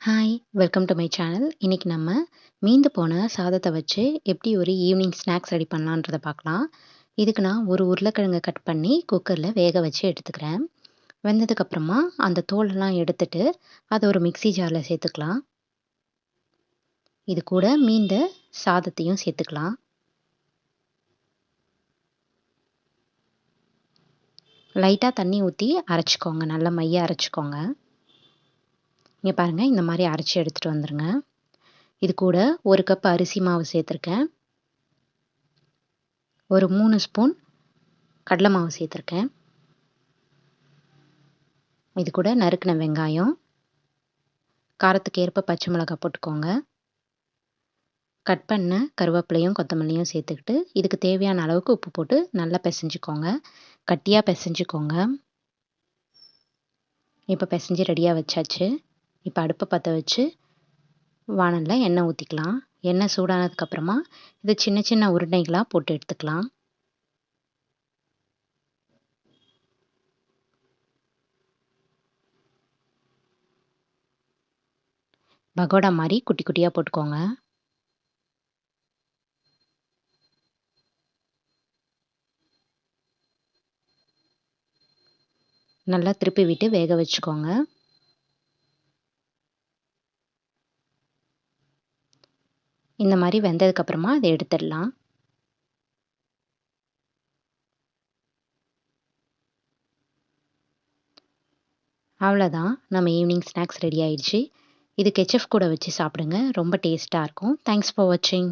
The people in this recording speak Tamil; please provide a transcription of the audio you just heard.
Hi! Welcome do my channel. இன்னைக்கு நம்ம மீந்து போன சாதத்த வச்சு எப்படி ஒரு ஈவினிங் ஸ்நாக்ஸ் ரெடி பண்ணலான்றத பார்க்கலாம். இதுக்கு நான் ஒரு உருளைக்கிழங்க கட் பண்ணி குக்கர்ல வேக வச்சு எடுத்துக்கிறேன். வெந்ததுக்கப்புறமா அந்த தோலெல்லாம் எடுத்துட்டு, அத ஒரு மிக்ஸி ஜார்ல சேர்த்துக்கலாம். இது கூட மீந்த சாதத்தையும் சேர்த்துக்கலாம். லைட்டா தண்ணி ஊத்தி அரைச்சுக்கோங்க. நல்லா மையா அரைச்சுக்கோங்க. இங்க பாருங்க, இந்த மாரி அரைச்சு எடுத்துட்டு வந்துருங்க. இது கூட 1 கப் அரிசி மாவு சேர்த்துருக்கேன். ஒரு 3 ஸ்பூன் கடல மாவு சேர்த்துருக்கேன். இது கூட நறுக்குன வெங்காயம், காரத்துக்கு ஏற்ப பச்சை மிளகாய் போட்டுக்கோங்க. கட் பண்ண கருவேப்பிலையும், கொத்தமல்லியும் சேர்த்துக்கிட்டு, இதுக்கு தேவையான அளவுக்கு உப்பு போட்டு நல்லா பெசஞ்சுக்கோங்க. கட்டியா பெசஞ்சுக்கோங்க. இப்போ பெசஞ்சு ரெடியா வச்சாச்சு. இப்போ அடுப்ப பத்த வச்சு வாணல்ல எண்ணெய் ஊத்திக்கலாம். எண்ணெய் சூடானதுக்கப்புறமா இத சின்ன சின்ன உருண்டைகளா போட்டு எடுத்துக்கலாம். பகோடா மாரி குட்டி குட்டியா போட்டுக்கோங்க. நல்லா திருப்பி விட்டு வேக வச்சுக்கோங்க. இந்த மாரி வெந்ததுக்கப்புறமா அத எடுத்துடலாம். அவ்வளோதான். நம்ம ஈவினிங் ஸ்நாக்ஸ் ரெடி ஆயிடுச்சு. இது கெச்சப் கூட வச்சு சாப்பிடுங்க. ரொம்ப டேஸ்ட்டா இருக்கும். தேங்க்ஸ் ஃபார் வாட்சிங்.